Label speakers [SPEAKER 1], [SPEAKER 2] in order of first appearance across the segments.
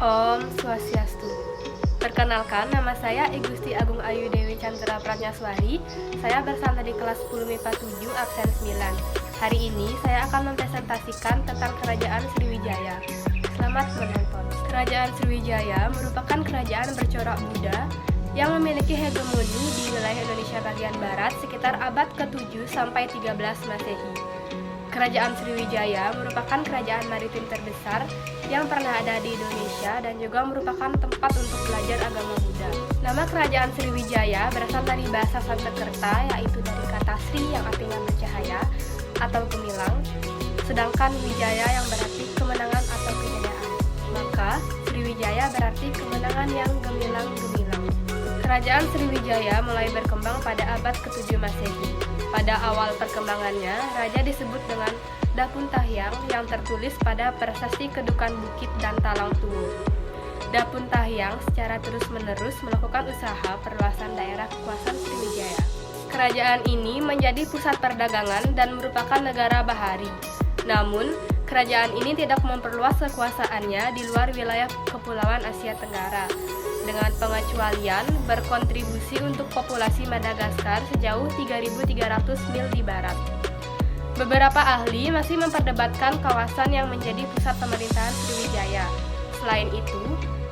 [SPEAKER 1] Om Swastiastu. Perkenalkan, nama saya I Gusti Agung Ayu Dewi Chandra Pratnyaswari. Saya bersama di kelas 10 MIPA 7 absen 9. Hari ini saya akan mempresentasikan tentang Kerajaan Sriwijaya. Selamat menonton. Kerajaan Sriwijaya merupakan kerajaan bercorak Buddha yang memiliki hegemoni di wilayah Indonesia bagian barat sekitar abad ke-7 sampai 13 Masehi. Kerajaan Sriwijaya merupakan kerajaan maritim terbesar yang pernah ada di Indonesia dan juga merupakan tempat untuk belajar agama Buddha. Nama kerajaan Sriwijaya berasal dari bahasa Sanskerta, yaitu dari kata Sri yang artinya bercahaya atau gemilang, sedangkan Wijaya yang berarti kemenangan atau kejayaan. Maka Sriwijaya berarti kemenangan yang gemilang-gemilang. Kerajaan Sriwijaya mulai berkembang pada abad ke-7 Masehi. Pada awal perkembangannya, raja disebut dengan Dapuntahyang yang tertulis pada prasasti Kedukan Bukit dan Talang Tumu. Dapuntahyang secara terus-menerus melakukan usaha perluasan daerah kekuasaan Sriwijaya. Kerajaan ini menjadi pusat perdagangan dan merupakan negara bahari. Namun, kerajaan ini tidak memperluas kekuasaannya di luar wilayah Kepulauan Asia Tenggara, dengan pengecualian berkontribusi untuk populasi Madagaskar sejauh 3.300 mil di barat. Beberapa ahli masih memperdebatkan kawasan yang menjadi pusat pemerintahan Sriwijaya. Selain itu,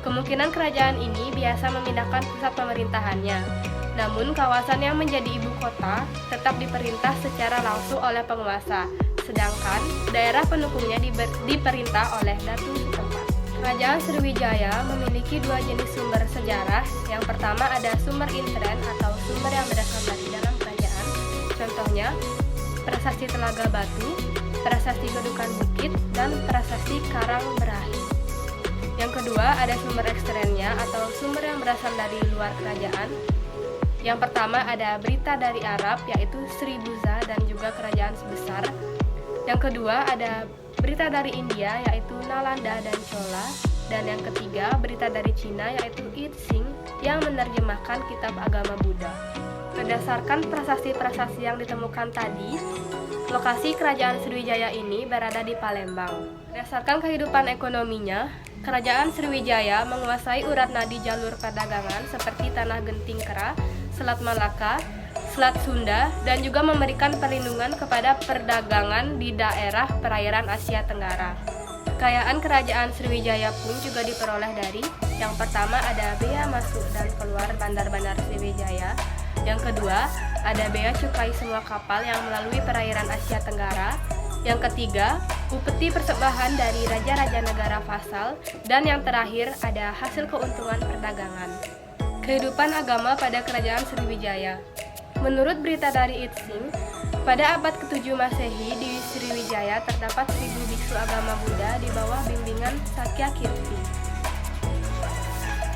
[SPEAKER 1] kemungkinan kerajaan ini biasa memindahkan pusat pemerintahannya. Namun, kawasan yang menjadi ibu kota tetap diperintah secara langsung oleh penguasa, sedangkan daerah pendukungnya diperintah oleh datu setempat. Kerajaan Sriwijaya memiliki dua jenis sumber sejarah. Yang pertama ada sumber intern atau sumber yang berasal dari dalam kerajaan. Contohnya, prasasti Telaga Batu, prasasti Kedukan Bukit, dan prasasti Karang Berahi. Yang kedua ada sumber eksternnya atau sumber yang berasal dari luar kerajaan. Yang pertama ada berita dari Arab, yaitu Sri Buza dan juga kerajaan sebesar. Yang kedua ada berita dari India, yaitu Nalanda dan Chola. Dan yang ketiga, berita dari Cina, yaitu I Ching yang menerjemahkan kitab agama Buddha. Berdasarkan prasasti-prasasti yang ditemukan tadi, lokasi kerajaan Sriwijaya ini berada di Palembang. Berdasarkan kehidupan ekonominya, kerajaan Sriwijaya menguasai urat nadi jalur perdagangan seperti Tanah Genting Kera, Selat Malaka, Selat Sunda, dan juga memberikan perlindungan kepada perdagangan di daerah perairan Asia Tenggara. Kekayaan kerajaan Sriwijaya pun juga diperoleh dari yang pertama ada bea masuk dan keluar bandar-bandar Sriwijaya. Yang kedua, ada bea cukai semua kapal yang melalui perairan Asia Tenggara. Yang ketiga, upeti persembahan dari raja-raja negara vasal. Dan yang terakhir, ada hasil keuntungan perdagangan. Kehidupan agama pada kerajaan Sriwijaya. Menurut berita dari I Ching, pada abad ke-7 Masehi di Sriwijaya terdapat 1.000 biksu agama Buddha di bawah bimbingan Sakyakirti.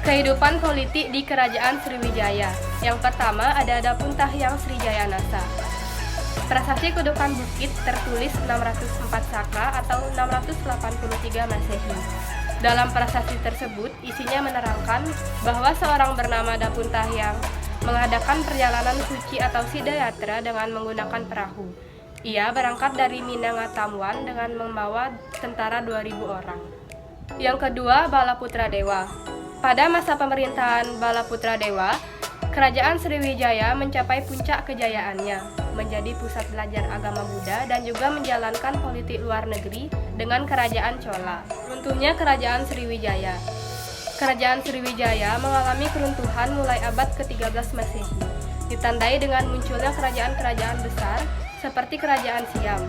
[SPEAKER 1] Kehidupan politik di kerajaan Sriwijaya. Yang pertama ada Dapuntahyang Srijayanasa. Prasasti Kedukan Bukit tertulis 604 Saka atau 683 Masehi. Dalam prasasti tersebut, isinya menerangkan bahwa seorang bernama Dapuntahyang mengadakan perjalanan suci atau sidayatra dengan menggunakan perahu. Ia berangkat dari Minangkabau dengan membawa tentara 2.000 orang. Yang kedua, Balaputra Dewa. Pada masa pemerintahan Balaputra Dewa, kerajaan Sriwijaya mencapai puncak kejayaannya, menjadi pusat belajar agama Buddha dan juga menjalankan politik luar negeri dengan kerajaan Chola. Runtuhnya kerajaan Sriwijaya. Kerajaan Sriwijaya mengalami keruntuhan mulai abad ke-13 Masehi, ditandai dengan munculnya kerajaan-kerajaan besar seperti kerajaan Siam.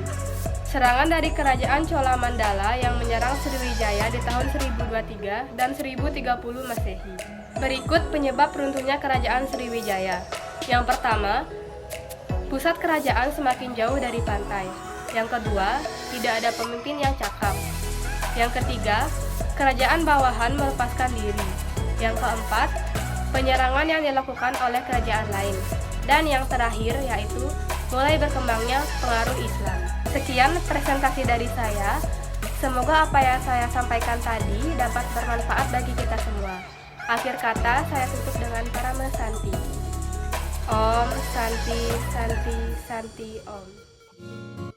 [SPEAKER 1] Serangan dari kerajaan Chola Mandala yang menyerang Sriwijaya di tahun 1023 dan 1030 Masehi. Berikut penyebab runtuhnya kerajaan Sriwijaya. Yang pertama, pusat kerajaan semakin jauh dari pantai. Yang kedua, tidak ada pemimpin yang cakap. Yang ketiga, kerajaan bawahan melepaskan diri. Yang keempat, penyerangan yang dilakukan oleh kerajaan lain. Dan yang terakhir yaitu mulai berkembangnya pengaruh Islam. Sekian presentasi dari saya. Semoga apa yang saya sampaikan tadi dapat bermanfaat bagi kita semua. Akhir kata saya tutup dengan Parama Santi. Om Santi Santi Santi Om.